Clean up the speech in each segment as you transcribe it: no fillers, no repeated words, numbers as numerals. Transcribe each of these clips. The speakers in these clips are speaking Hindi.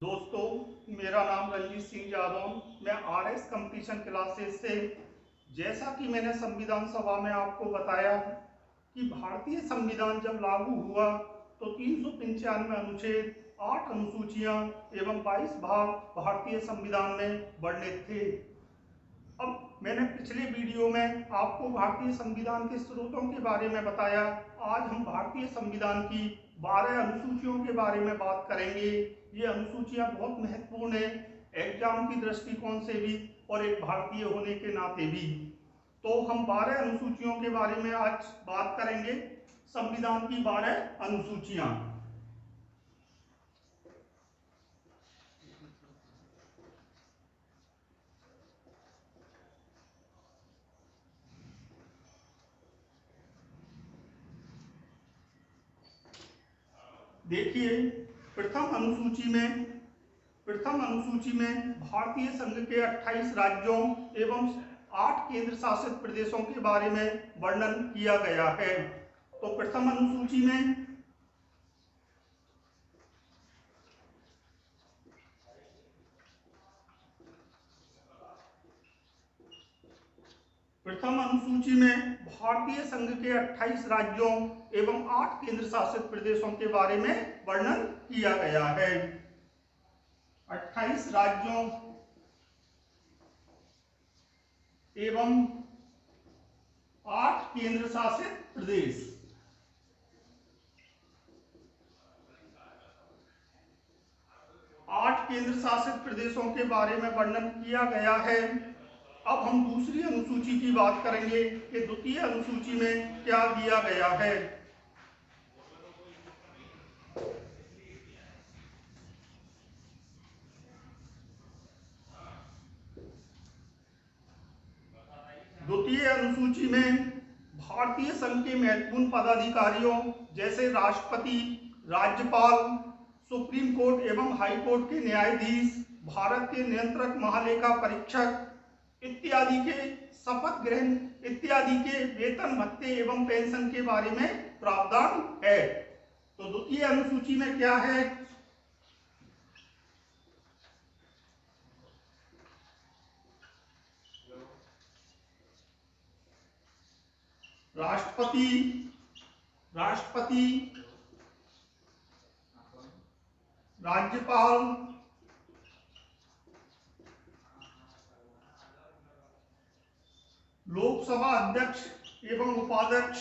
दोस्तों, मेरा नाम रंजीत सिंह यादव। मैं आरएस कंपटीशन क्लासेस से, जैसा कि मैंने संविधान सभा में आपको बताया कि भारतीय संविधान जब लागू हुआ तो 395 अनुच्छेद, 8 अनुसूचियां एवं 22 भाग भारतीय संविधान में वर्णित थे। अब मैंने पिछले वीडियो में आपको भारतीय संविधान के स्रोतों के बारे में बताया। आज हम भारतीय संविधान की 12 अनुसूचियों के बारे में बात करेंगे। ये अनुसूचियां बहुत महत्वपूर्ण है, एग्जाम की दृष्टिकोण से भी और एक भारतीय होने के नाते भी। तो हम 12 अनुसूचियों के बारे में आज बात करेंगे। संविधान की 12 अनुसूचियां। देखिए, प्रथम अनुसूची में भारतीय संघ के 28 राज्यों एवं 8 केंद्र शासित प्रदेशों के बारे में वर्णन किया गया है। तो प्रथम अनुसूची में भारतीय संघ के 28 राज्यों एवं 8 केंद्र शासित प्रदेशों के बारे में वर्णन किया गया है। 28 राज्यों एवं 8 केंद्र शासित प्रदेश। आठ केंद्र शासित प्रदेशों के बारे में वर्णन किया गया है। अब हम दूसरी अनुसूची की बात करेंगे कि द्वितीय अनुसूची में क्या दिया गया है। द्वितीय अनुसूची में भारतीय संघ के महत्वपूर्ण पदाधिकारियों जैसे राष्ट्रपति, राज्यपाल, सुप्रीम कोर्ट एवं हाई कोर्ट के न्यायाधीश, भारत के नियंत्रक महालेखा परीक्षक इत्यादि के शपथ ग्रहण इत्यादि के वेतन भत्ते एवं पेंशन के बारे में प्रावधान है। तो द्वितीय अनुसूची में क्या है? राष्ट्रपति, राज्यपाल, लोकसभा अध्यक्ष एवं उपाध्यक्ष,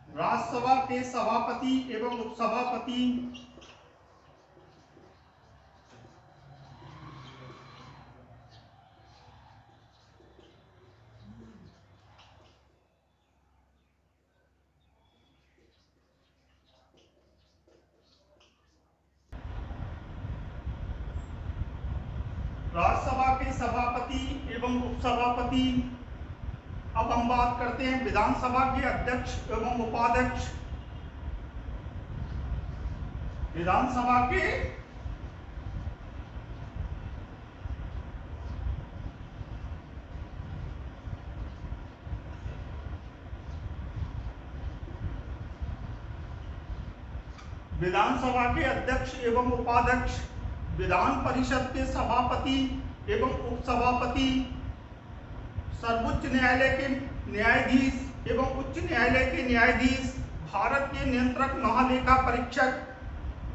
राज्यसभा के सभापति एवं उपसभापति, राज्यसभा के सभापति एवं उपसभापति। अब हम बात करते हैं विधानसभा के अध्यक्ष एवं उपाध्यक्ष। विधानसभा के अध्यक्ष एवं उपाध्यक्ष, विधान परिषद के सभापति एवं उपसभापति, सर्वोच्च न्यायालय के न्यायाधीश एवं उच्च न्यायालय के न्यायाधीश, भारत के नियंत्रक महालेखा परीक्षक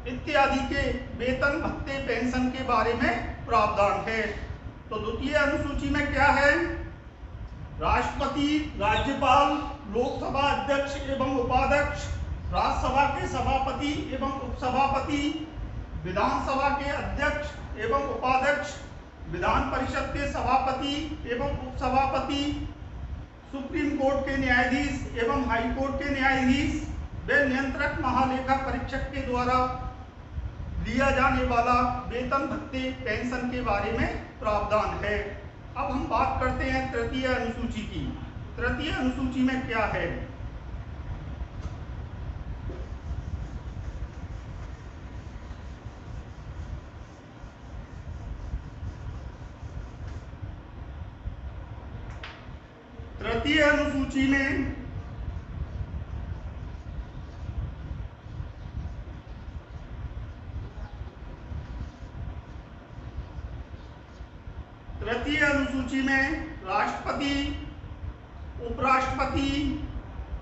इत्यादि के वेतन भत्ते पेंशन के बारे में प्रावधान है। तो द्वितीय अनुसूची में क्या है? राष्ट्रपति, राज्यपाल, लोकसभा अध्यक्ष एवं उपाध्यक्ष, राज्यसभा के सभापति एवं उपसभापति, विधानसभा के अध्यक्ष एवं उपाध्यक्ष, विधान परिषद के सभापति एवं उपसभापति, सुप्रीम कोर्ट के न्यायाधीश एवं हाई कोर्ट के न्यायाधीश व नियंत्रक महालेखा परीक्षक के द्वारा दिया जाने वाला वेतन भत्ते पेंशन के बारे में प्रावधान है। अब हम बात करते हैं तृतीय अनुसूची की। तृतीय अनुसूची में क्या है? तृतीय अनुसूची में राष्ट्रपति, उपराष्ट्रपति,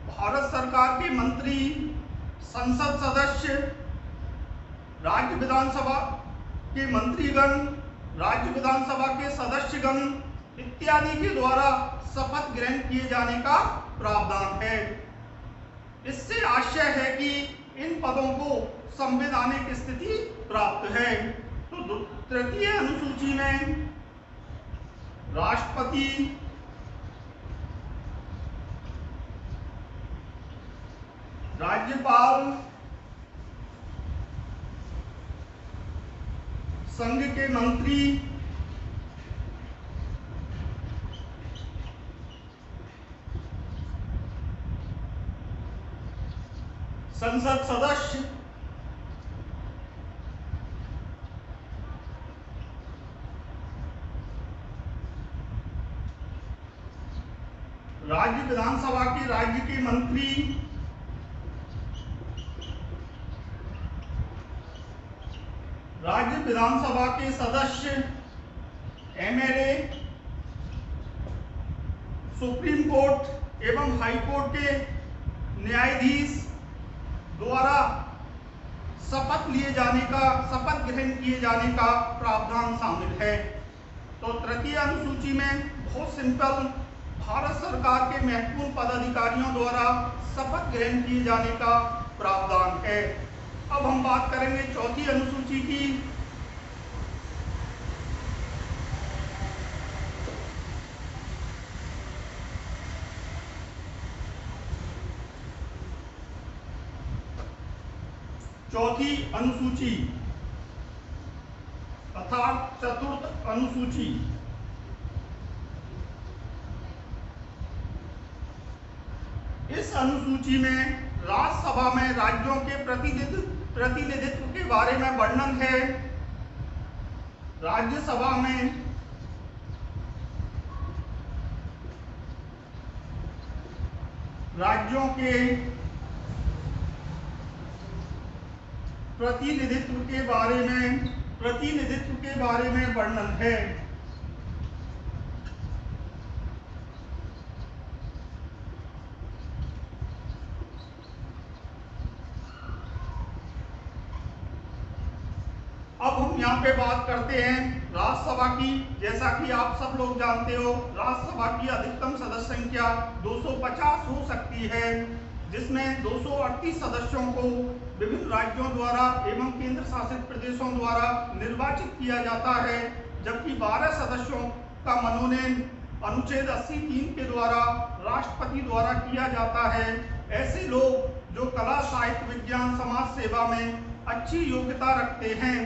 भारत सरकार के मंत्री, संसद सदस्य, राज्य विधानसभा के मंत्रीगण, राज्य विधानसभा के सदस्यगण इत्यादि के द्वारा शपथ ग्रहण किए जाने का प्रावधान है। इससे आशय है कि इन पदों को संवैधानिक स्थिति प्राप्त है। तो तृतीय अनुसूची में राष्ट्रपति, राज्यपाल, संघ के मंत्री, संसद सदस्य, राज्य विधानसभा के राज्य के मंत्री, राज्य विधानसभा के सदस्य, एमएलए, सुप्रीम कोर्ट एवं हाई कोर्ट के न्यायाधीश द्वारा शपथ ग्रहण किए जाने का प्रावधान शामिल है। तो तृतीय अनुसूची में बहुत सिंपल, भारत सरकार के महत्वपूर्ण पदाधिकारियों द्वारा शपथ ग्रहण किए जाने का प्रावधान है। अब हम बात करेंगे चौथी अनुसूची की। चौथी अनुसूची अर्थात चतुर्थ अनुसूची। इस अनुसूची में राज्यसभा में राज्यों के प्रतिनिधित्व के बारे में वर्णन है। राज्यसभा में राज्यों के प्रतिनिधित्व के बारे में वर्णन है। अब हम यहाँ पे बात करते हैं राज्यसभा की। जैसा कि आप सब लोग जानते हो, राज्यसभा की अधिकतम सदस्य संख्या 250 हो सकती है, जिसमें 238 सदस्यों को विभिन्न राज्यों द्वारा एवं केंद्र शासित प्रदेशों द्वारा निर्वाचित किया जाता है, जबकि 12 सदस्यों का मनोनयन अनुच्छेद 80(3) के द्वारा राष्ट्रपति द्वारा किया जाता है। ऐसे लोग जो कला, साहित्य, विज्ञान, समाज सेवा में अच्छी योग्यता रखते हैं,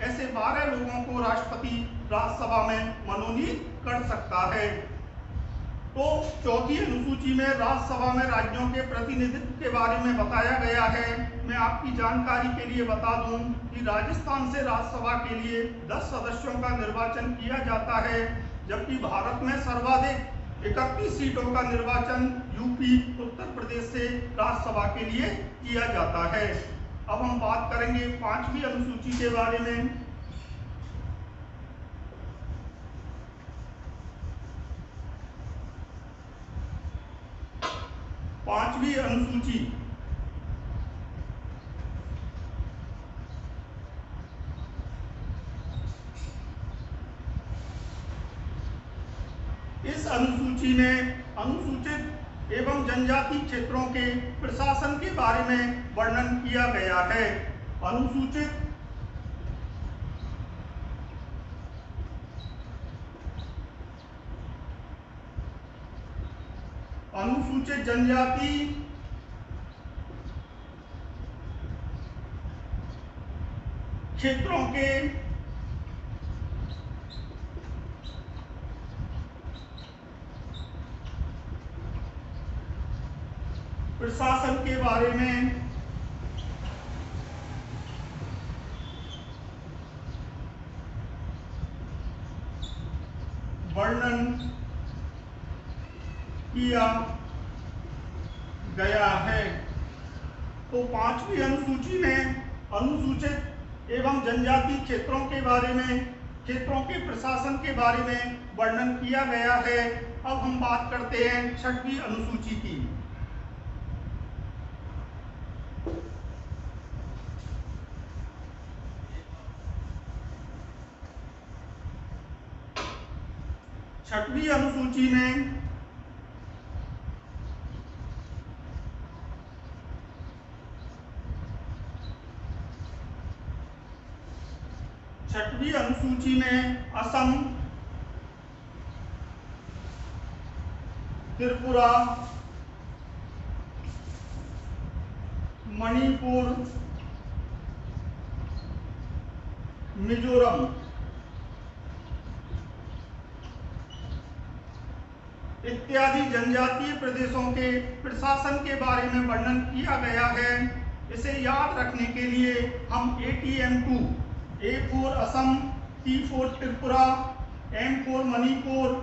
ऐसे 12 लोगों को राष्ट्रपति राज्यसभा में मनोनीत कर सकता है। तो चौथी अनुसूची में राज्यसभा में राज्यों के प्रतिनिधित्व के बारे में बताया गया है। मैं आपकी जानकारी के लिए बता दूं कि राजस्थान से राज्यसभा के लिए 10 सदस्यों का निर्वाचन किया जाता है, जबकि भारत में सर्वाधिक 31 सीटों का निर्वाचन यूपी, उत्तर प्रदेश से राज्यसभा के लिए किया जाता है। अब हम बात करेंगे पांचवी अनुसूची के बारे में। पांचवी अनुसूची इस अनुसूची में अनुसूचित एवं जनजाति क्षेत्रों के प्रशासन के बारे में वर्णन किया गया है। अनुसूचित जनजाति क्षेत्रों के प्रशासन के बारे में वर्णन किया गया है। तो 5वीं अनुसूची में अनुसूचित एवं जनजाति क्षेत्रों के बारे में, क्षेत्रों के प्रशासन के बारे में वर्णन किया गया है। अब हम बात करते हैं 6वीं अनुसूची की। छठवीं अनुसूची में असम, त्रिपुरा, मणिपुर, मिजोरम इत्यादि जनजातीय प्रदेशों के प्रशासन के बारे में वर्णन किया गया है। इसे याद रखने के लिए हम ATM2, A for Assam, T for Tripura, M for Manipur,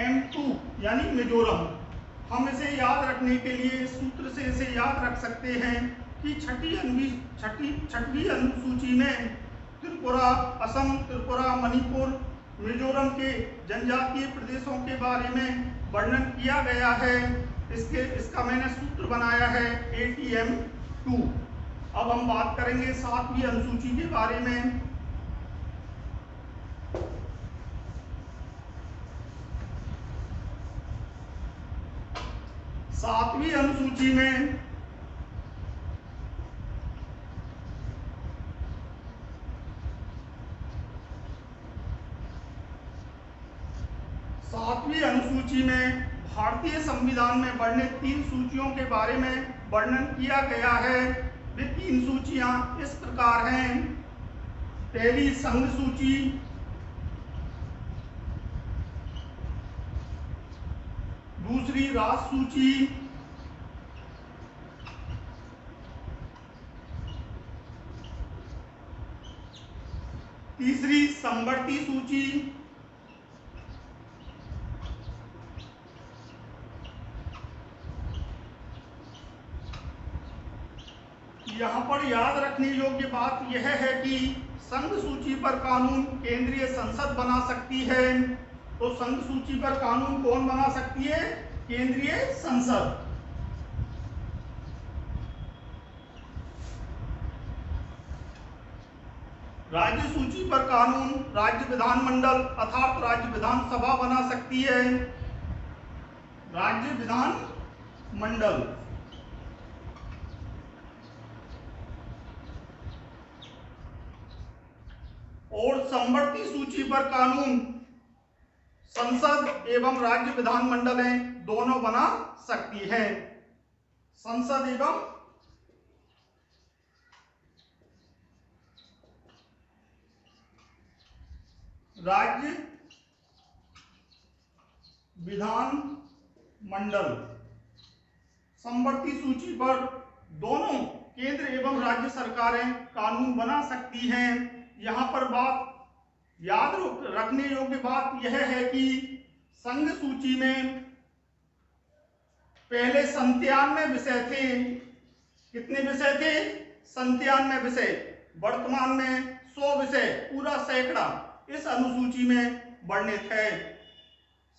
M2 यानी मिजोरम, हम इसे याद रखने के लिए सूत्र से इसे याद रख सकते हैं कि छठवीं अनुसूची में त्रिपुरा, असम, त्रिपुरा, मणिपुर, मिजोरम के जनजातीय प्रदेशों के बारे में वर्णन किया गया है। इसका मैंने सूत्र बनाया है ATM2। अब हम बात करेंगे 7वीं अनुसूची के बारे में। 7वीं अनुसूची में भारतीय संविधान में वर्णित 3 सूचियों के बारे में वर्णन किया गया है। वे 3 सूचियां इस प्रकार हैं। पहली संघ सूची, दूसरी राष्ट्र सूची, तीसरी समवर्ती सूची। यहाँ पर याद रखने योग्य बात यह है कि संघ सूची पर कानून केंद्रीय संसद बना सकती है। तो संघ सूची पर कानून कौन बना सकती है? केंद्रीय संसद। राज्य सूची पर कानून राज्य विधानमंडल अर्थात राज्य विधानसभा बना सकती है। राज्य विधानमंडल। और समवर्ती सूची पर कानून संसद एवं राज्य विधानमंडलें दोनों बना सकती है। संसद एवं राज्य विधानमंडल। समवर्ती सूची पर दोनों केंद्र एवं राज्य सरकारें कानून बना सकती हैं। यहाँ पर बात याद रखने योग्य बात यह है कि संघ सूची में पहले 97 विषय थे। कितने विषय थे? 97 विषय। वर्तमान में 100 विषय, पूरा सैकड़ा इस अनुसूची में वर्णित है।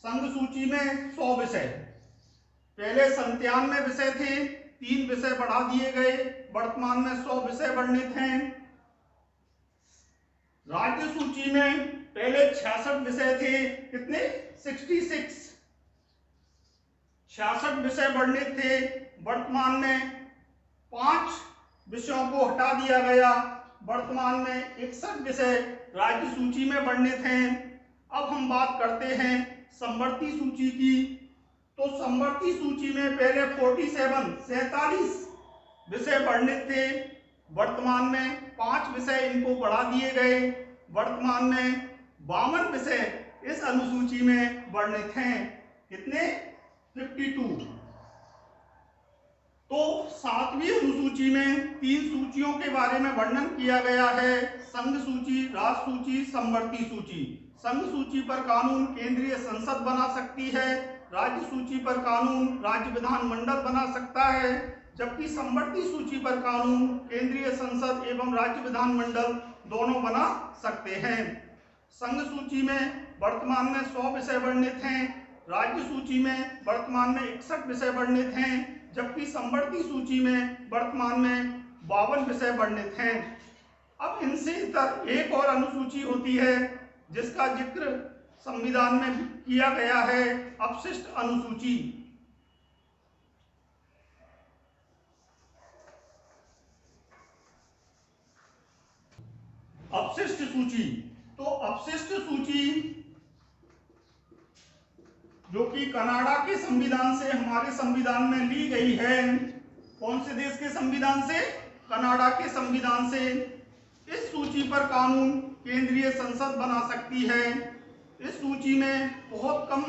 संघ सूची में 100 विषय, पहले 97 विषय थे, 3 विषय बढ़ा दिए गए, वर्तमान में 100 विषय वर्णित हैं। राज्य सूची में पहले 66 विषय थे। कितने? 66 विषय वर्णित थे। वर्तमान में 5 विषयों को हटा दिया गया। वर्तमान में 61 विषय राज्य सूची में वर्णित हैं। अब हम बात करते हैं समवर्ती सूची की। तो समवर्ती सूची में पहले 47 विषय वर्णित थे। वर्तमान में 5 विषय इनको बढ़ा दिए गए। वर्तमान में 52 विषय इस अनुसूची में वर्णित हैं। कितने? 52। तो 7वीं अनुसूची में 3 सूचियों के बारे में वर्णन किया गया है। संघ सूची, राष्ट्र सूची, समवर्ती सूची। संघ सूची पर कानून केंद्रीय संसद बना सकती है। राज्य सूची पर कानून राज्य विधानमंडल बना सकता है, जबकि समवर्ती सूची पर कानून केंद्रीय संसद एवं राज्य विधानमंडल दोनों बना सकते हैं। संघ सूची में वर्तमान में 100 विषय वर्णित हैं, राज्य सूची में वर्तमान में 61 विषय वर्णित हैं, जबकि समवर्ती सूची में वर्तमान में 52 विषय वर्णित हैं। अब इनसे इतर एक और अनुसूची होती है जिसका जिक्र संविधान में किया गया है, अपशिष्ट अनुसूची। अपशिष्ट सूची, तो अपशिष्ट सूची जो कि कनाडा के संविधान से हमारे संविधान में ली गई है। कौन से देश के संविधान से? कनाडा के संविधान से। इस सूची पर कानून केंद्रीय संसद बना सकती है। इस सूची में बहुत कम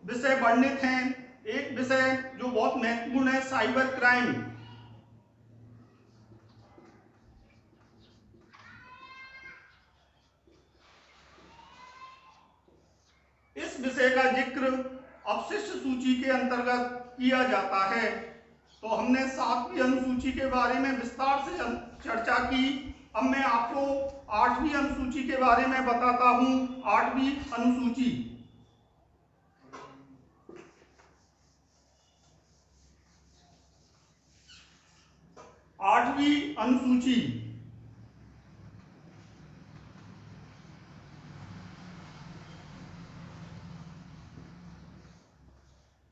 विषय वर्णित हैं। एक विषय जो बहुत महत्वपूर्ण है, साइबर क्राइम। इस विषय का जिक्र अपशिष्ट सूची के अंतर्गत किया जाता है। तो हमने 7वीं अनुसूची के बारे में विस्तार से चर्चा की। अब मैं आपको 8वीं अनुसूची के बारे में बताता हूं। 8वीं अनुसूची,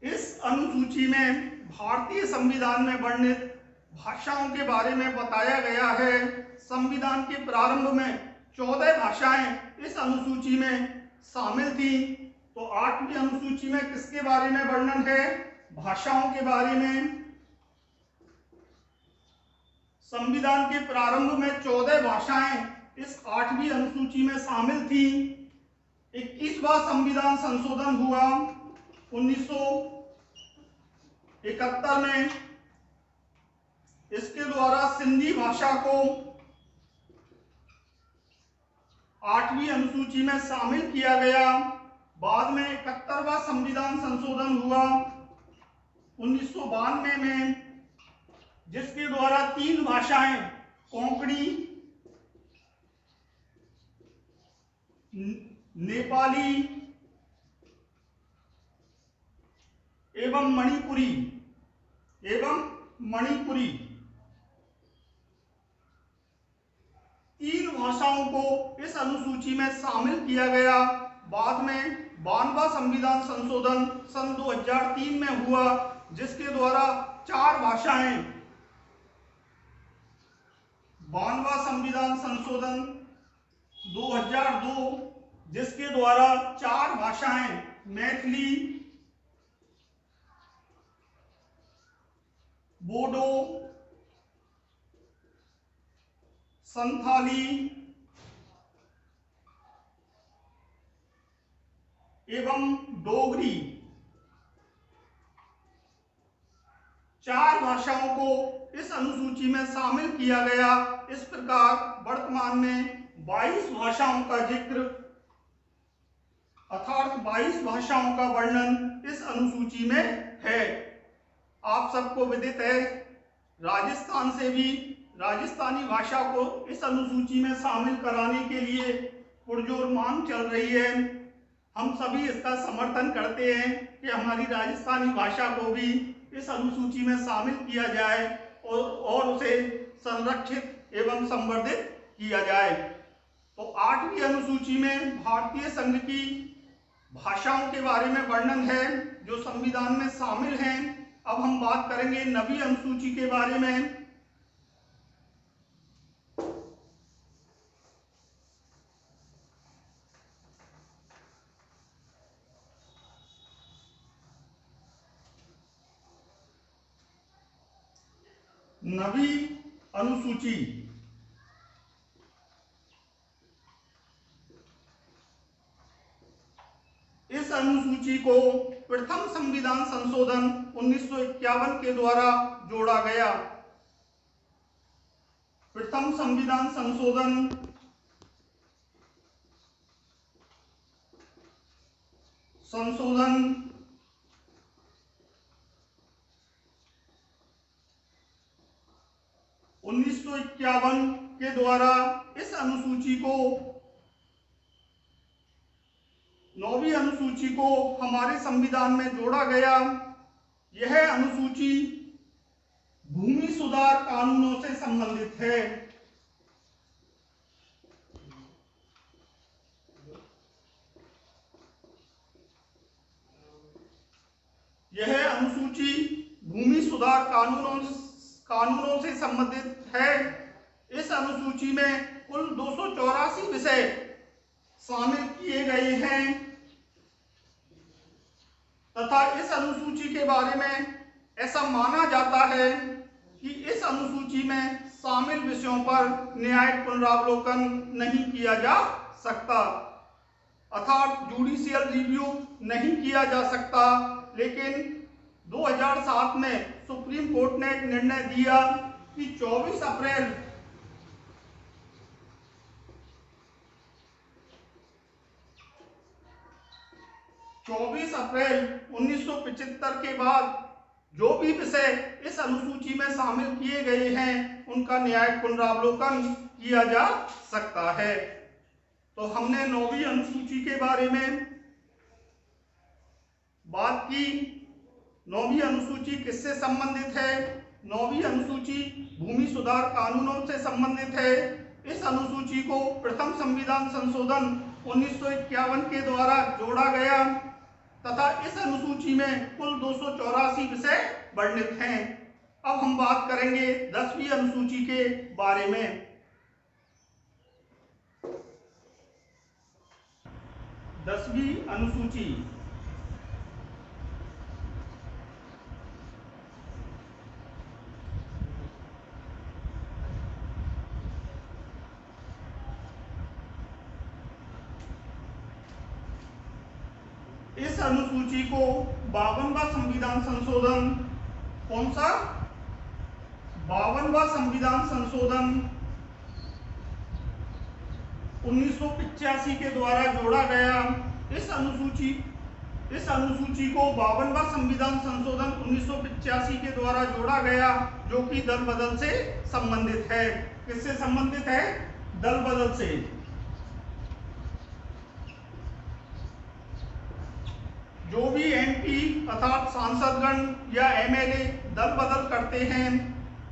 इस अनुसूची में भारतीय संविधान में वर्णित भाषाओं के बारे में बताया गया है। संविधान के प्रारंभ में 14 भाषाएं इस अनुसूची में शामिल थी। तो 8वीं अनुसूची में किसके बारे में वर्णन है? भाषाओं के बारे में। संविधान के प्रारंभ में 14 भाषाएं इस 8वीं अनुसूची में शामिल थी। 21वां संविधान संशोधन हुआ 1971 में। इसके द्वारा सिंधी भाषा को 8वीं अनुसूची में शामिल किया गया। बाद में 71वां संविधान संशोधन हुआ 1992 में, जिसके द्वारा 3 भाषाएं कोंकणी, नेपाली एवं मणिपुरी 3 भाषाओं को इस अनुसूची में शामिल किया गया। बाद में 92वां संविधान संशोधन सन 2003 में हुआ, जिसके द्वारा 4 भाषाएं, 92वां संविधान संशोधन 2002, जिसके द्वारा 4 भाषाएं मैथिली, बोडो, संथाली एवं डोगरी, 4 भाषाओं को इस अनुसूची में शामिल किया गया। इस प्रकार वर्तमान में 22 भाषाओं का जिक्र अर्थात 22 भाषाओं का वर्णन इस अनुसूची में है। आप सबको विदित है, राजस्थान से भी राजस्थानी भाषा को इस अनुसूची में शामिल कराने के लिए पुरजोर मांग चल रही है। हम सभी इसका समर्थन करते हैं कि हमारी राजस्थानी भाषा को भी इस अनुसूची में शामिल किया जाए और उसे संरक्षित एवं संवर्धित किया जाए। तो 8वीं अनुसूची में भारतीय संघ की भाषाओं के बारे में वर्णन है जो संविधान में शामिल हैं। अब हम बात करेंगे 9वीं अनुसूची के बारे में। नवीं अनुसूची इस अनुसूची को प्रथम संविधान संशोधन 1951 के द्वारा जोड़ा गया। प्रथम संविधान संशोधन 1951 के द्वारा इस अनुसूची को 9वीं अनुसूची को हमारे संविधान में जोड़ा गया। यह अनुसूची भूमि सुधार कानूनों से संबंधित है। यह अनुसूची भूमि सुधार कानूनों से संबंधित है। इस अनुसूची में कुल 284 विषय शामिल किए गए हैं तथा इस अनुसूची के बारे में ऐसा माना जाता है कि इस अनुसूची में शामिल विषयों पर न्यायिक पुनरावलोकन नहीं किया जा सकता, अर्थात जुडिशियल रिव्यू नहीं किया जा सकता। लेकिन 2007 में सुप्रीम कोर्ट ने एक निर्णय दिया कि 24 अप्रैल 1975 के बाद जो भी विषय इस अनुसूची में शामिल किए गए हैं उनका न्यायिक पुनरावलोकन किया जा सकता है। तो हमने 9वीं अनुसूची के बारे में बात की। 9वीं अनुसूची किससे संबंधित है? 9वीं अनुसूची भूमि सुधार कानूनों से संबंधित है। इस अनुसूची को प्रथम संविधान संशोधन 1951 के द्वारा जोड़ा गया तथा इस अनुसूची में कुल 284 विषय वर्णित हैं। अब हम बात करेंगे 10वीं अनुसूची के बारे में। 10वीं अनुसूची इस अनुसूची को 52वां संविधान संशोधन, कौन सा? 52वां संविधान संशोधन 1985 के द्वारा जोड़ा गया। इस अनुसूची को 52वां संविधान संशोधन 1985 के द्वारा जोड़ा गया, जो कि दल बदल से संबंधित है। किससे संबंधित है? दल बदल से। जो भी एमपी अर्थात सांसदगण या एमएलए दल बदल करते हैं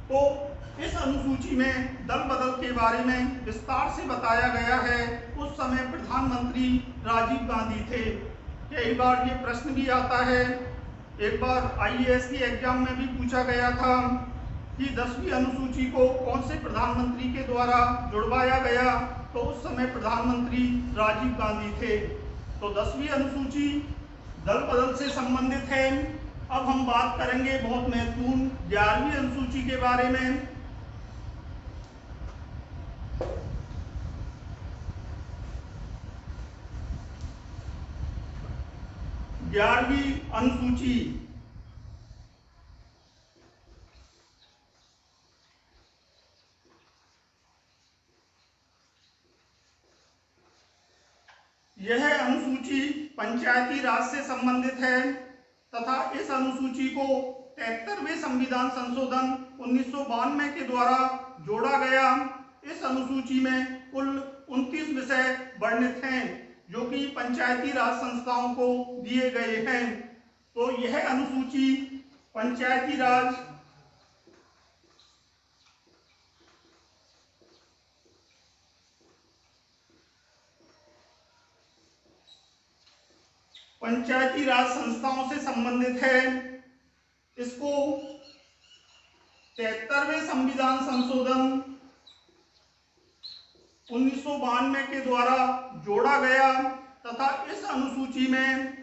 तो इस अनुसूची में दल बदल के बारे में विस्तार से बताया गया है। उस समय प्रधानमंत्री राजीव गांधी थे। कई बार ये प्रश्न भी आता है, एक बार आईएएस की एग्जाम में भी पूछा गया था कि 10वीं अनुसूची को कौन से प्रधानमंत्री के द्वारा जुड़वाया गया, तो उस समय प्रधानमंत्री राजीव गांधी थे। तो 10वीं अनुसूची दल बदल से संबंधित है। अब हम बात करेंगे बहुत महत्वपूर्ण 11वीं अनुसूची के बारे में। 11वीं अनुसूची यह अनुसूची पंचायती राज से संबंधित है तथा इस अनुसूची को 73वें संविधान संशोधन 1992 के द्वारा जोड़ा गया। इस अनुसूची में कुल 29 विषय वर्णित हैं जो कि पंचायती राज संस्थाओं को दिए गए हैं। तो यह अनुसूची पंचायती राज संस्थाओं से संबंधित है। इसको 73वें संविधान संशोधन 1992 के द्वारा जोड़ा गया तथा इस अनुसूची में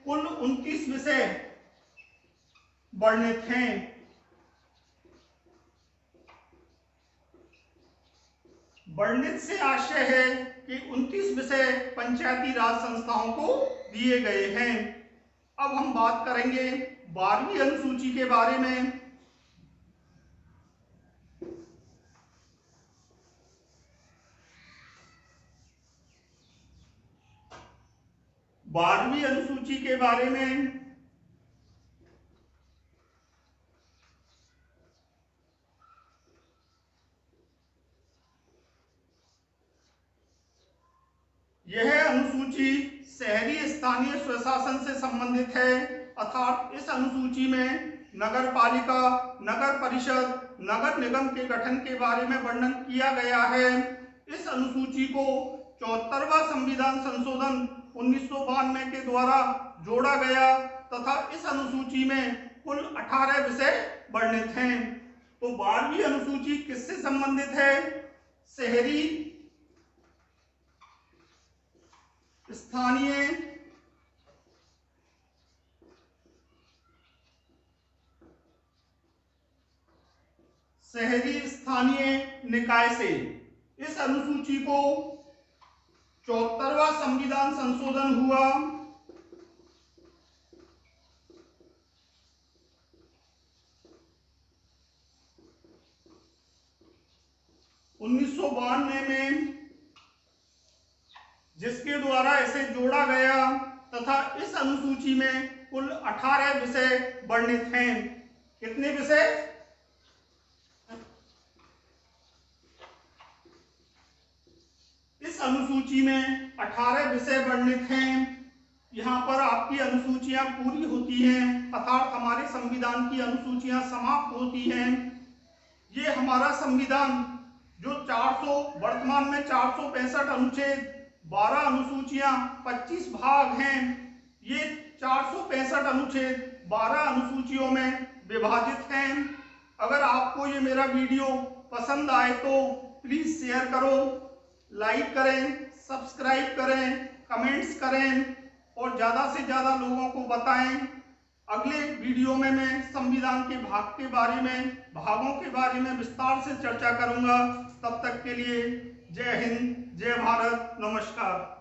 कुल 29 विषय वर्णित हैं। वर्णित से आशय है कि 29 विषय पंचायती राज संस्थाओं को दिए गए हैं। अब हम बात करेंगे 12वीं अनुसूची के बारे में। 12वीं अनुसूची के बारे में यह अनुसूची शहरी स्थानीय स्वशासन से संबंधित है, अर्थात इस अनुसूची में नगर पालिका, नगर परिषद, नगर निगम के गठन के बारे में वर्णन किया गया है। इस अनुसूची को 74वां संविधान संशोधन 1992 के द्वारा जोड़ा गया तथा इस अनुसूची में कुल 18 विषय वर्णित हैं। तो 12वीं अनुसूची किससे संबंधित है? शहरी स्थानीय निकाय से। इस अनुसूची को 74वां संविधान संशोधन हुआ 1992 में, जिसके द्वारा इसे जोड़ा गया तथा इस अनुसूची में कुल 18 विषय वर्णित हैं। कितने विषय? इस अनुसूची में 18 विषय वर्णित हैं। यहाँ पर आपकी अनुसूचियां पूरी होती हैं, अर्थात हमारे संविधान की अनुसूचियां समाप्त होती हैं। ये हमारा संविधान जो 400 वर्तमान में 465 अनुच्छेद, 12 अनुसूचियां, 25 भाग हैं। ये 465 अनुच्छेद 12 अनुसूचियों में विभाजित हैं। अगर आपको ये मेरा वीडियो पसंद आए तो प्लीज शेयर करो, लाइक करें, सब्सक्राइब करें, कमेंट्स करें और ज़्यादा से ज़्यादा लोगों को बताएं। अगले वीडियो में मैं संविधान के भागों के बारे में विस्तार से चर्चा करूंगा। तब तक के लिए जय हिंद, जय भारत, नमस्कार।